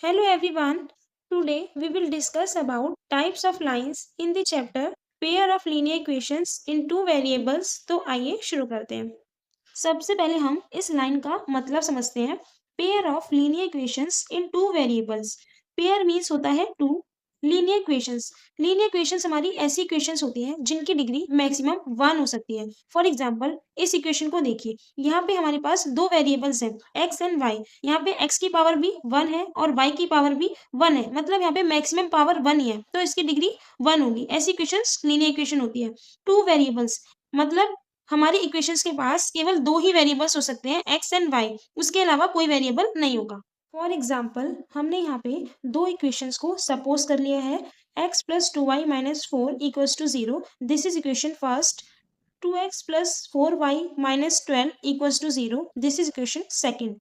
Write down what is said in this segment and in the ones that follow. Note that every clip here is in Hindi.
Hello everyone. Today we will discuss about types of lines in the chapter pair of linear equations in two variables. तो आइए शुरू करते हैं। सबसे पहले हम इस लाइन का मतलब समझते हैं। Pair of linear equations in two variables. Pair means होता है two. Linear equations, linear equations हमारी ऐसी इक्वेशंस होती हैं जिनकी डिग्री मैक्सिमम 1 हो सकती है। फॉर एग्जांपल इस इक्वेशन को देखिए, यहाँ पे हमारे पास दो वेरिएबल्स हैं x एंड y। यहाँ पे x की पावर भी 1 है और y की पावर भी 1 है, मतलब यहाँ पे मैक्सिमम पावर 1 ही है, तो इसकी डिग्री 1 होगी। ऐसी इक्वेशंस लीनियर इक्वेशन होती है। टू वेरिएबल्स मतलब हमारी इक्वेशंस के पास केवल दो ही वेरिएबल्स हो सकते हैं, x एंड y, उसके अलावा कोई वेरिएबल नहीं होगा। फॉर एग्जाम्पल हमने यहाँ पे दो इक्वेशंस को सपोज कर लिया है, x plus 2y minus 4 equals to 0। This is equation first. 2x plus 4y minus 12 equals to 0। This is equation second.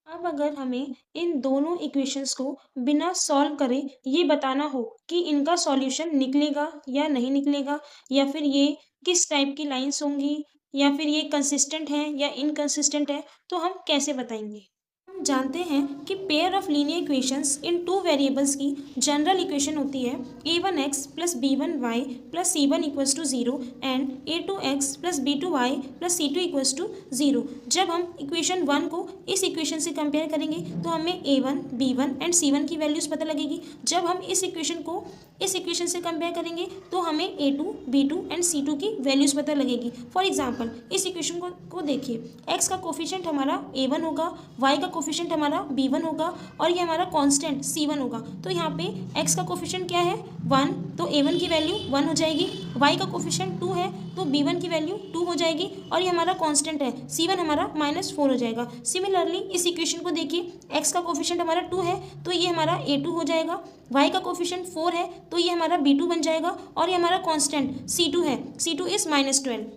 अब अगर हमें इन दोनों इक्वेशंस को बिना सॉल्व करे ये बताना हो कि इनका सॉल्यूशन निकलेगा या नहीं निकलेगा, या फिर ये किस टाइप की लाइंस होंगी, या फिर ये कंसिस्टेंट है या इनकंसिस्टेंट है, तो हम कैसे बताएंगे। हम जानते हैं कि pair of linear equations in two variables की जनरल इक्वेशन होती है a1x plus b1y plus c1 equals to 0 and a2x plus b2y plus c2 equals to 0। जब हम इक्वेशन 1 को इस इक्वेशन से कंपेयर करेंगे तो हमें a1, b1 एंड c1 की वैल्यूज़ पता लगेगी। जब हम इस इक्वेशन को इस इक्वेशन से कंपेयर करेंगे तो हमें a2, b2 एंड c2 की वैल्यूज़ पता लगेगी। फॉर एग्जांपल इस इक्वेशन को देखिए, x का कोफिशिएंट हमारा a1 होगा, y का कोफिशिएंट हमारा b1 होगा और ये हमारा कांस्टेंट c1 होगा। तो यहाँ पे x का कोफिशिएंट क्या है 1, तो a1 की वैल्यू 1 हो जाएगी। y का कोफिशिएंट 2 है तो b1 की वैल्यू 2 हो जाएगी और ये हमारा कांस्टेंट है c1 हमारा -4 हो जाएगा। सिमिलरली इस इक्वेशन को देखिए, x का कोफिशिएंट हमारा 2 है तो ये हमारा a2 हो जाएगा, y का कोफिशिएंट 4 है तो ये हमारा b2 बन जाएगा और ये हमारा कांस्टेंट c2 है, c2 इज -12।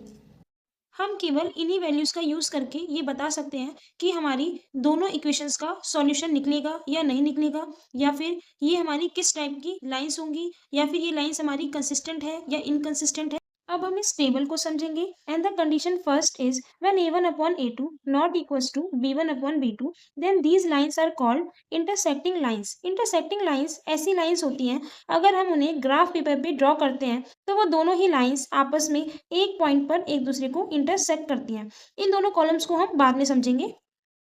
हम केवल इन्हीं वैल्यूज़ का यूज़ करके ये बता सकते हैं कि हमारी दोनों इक्वेशंस का सॉल्यूशन निकलेगा या नहीं निकलेगा, या फिर ये हमारी किस टाइप की लाइंस होंगी, या फिर ये लाइंस हमारी कंसिस्टेंट है या इनकंसिस्टेंट है। अब हम इस टेबल को समझेंगे and the condition first is when a1 upon a2 not equals to b1 upon b2 then these lines are called intersecting lines. Intersecting lines ऐसी लाइंस होती हैं, अगर हम उन्हें ग्राफ पेपर पे ड्रॉ करते हैं तो वो दोनों ही लाइंस आपस में एक पॉइंट पर एक दूसरे को इंटरसेक्ट करती हैं। इन दोनों कॉलम्स को हम बाद में समझेंगे।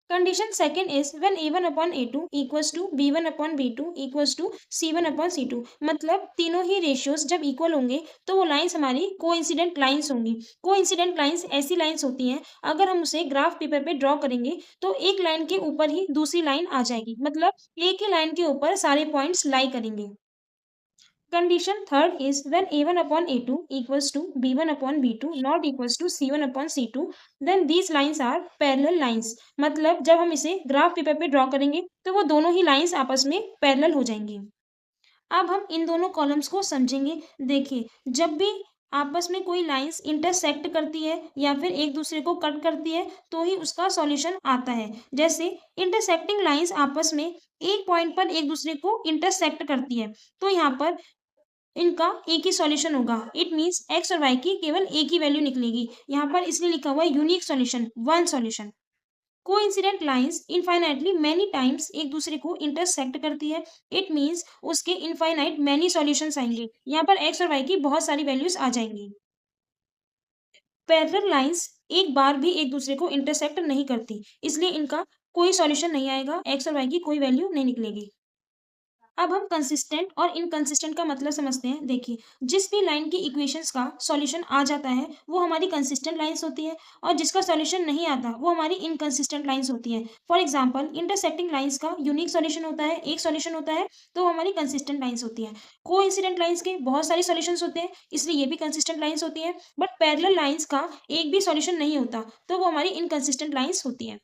Condition second is when a1 upon a2 equals to b1 upon b2 equals to c1 upon c2। मतलब तीनों ही रेशियोज जब इक्वल होंगे तो वो लाइंस हमारी कोइंसिडेंट लाइंस होंगी। कोइंसिडेंट लाइंस ऐसी लाइंस होती हैं, अगर हम उसे ग्राफ पेपर पे ड्रॉ करेंगे तो एक लाइन के ऊपर ही दूसरी लाइन आ जाएगी, मतलब एक ही लाइन के ऊपर सारे पॉइंट्स लाई करेंगे। Condition third is when a1 upon a2 equals to b1 upon b2 not equals to c1 upon c2 then these lines are parallel lines। मतलब जब हम इसे ग्राफ पेपर पे ड्रॉ करेंगे तो वो दोनों ही लाइंस आपस में पैरेलल हो जाएंगी। अब हम इन दोनों कॉलम्स को समझेंगे। देखिए, जब भी आपस में कोई लाइंस इंटरसेक्ट करती है या फिर एक दूसरे को कट करती है तो ही उसका सॉल्यूशन आता है। जैसे इंटरसेक्टिंग लाइंस आपस में एक पॉइंट पर एक दूसरे को इंटरसेक्ट करती है तो यहाँ पर इनका एक ही सॉल्यूशन होगा। इट मीन्स एक्स और वाई की केवल एक ही वैल्यू निकलेगी। यहाँ पर इसलिए लिखा हुआ है unique solution, one solution. Coincident lines infinitely many times एक दूसरे को इंटरसेक्ट करती है। इट मीन्स उसके इनफाइनाइट मैनी सॉल्यूशंस आएंगे। यहाँ पर एक्स और वाई की बहुत सारी वैल्यूज आ जाएंगी। पैरेलल लाइंस एक बार भी एक दूसरे को इंटरसेक्ट नहीं करती, इसलिए इनका कोई सॉल्यूशन नहीं आएगा, एक्स और वाई की कोई वैल्यू नहीं निकलेगी। अब हम कंसिस्टेंट और इनकंसिस्टेंट का मतलब समझते हैं। देखिए, जिस भी लाइन की इक्वेशंस का सॉल्यूशन आ जाता है वो हमारी कंसिस्टेंट लाइंस होती है, और जिसका सॉल्यूशन नहीं आता वो हमारी इनकंसिस्टेंट लाइंस होती है। फॉर एग्जांपल इंटरसेक्टिंग लाइंस का यूनिक सॉल्यूशन होता है, एक सॉल्यूशन होता है, तो वो हमारी कंसिस्टेंट लाइंस होती है। कोइंसिडेंट लाइंस के बहुत सारे सॉल्यूशंस होते हैं, इसलिए ये भी कंसिस्टेंट लाइंस होती है। बट पैरेलल लाइंस का एक भी सॉल्यूशन नहीं होता तो वो हमारी इनकंसिस्टेंट लाइंस होती है।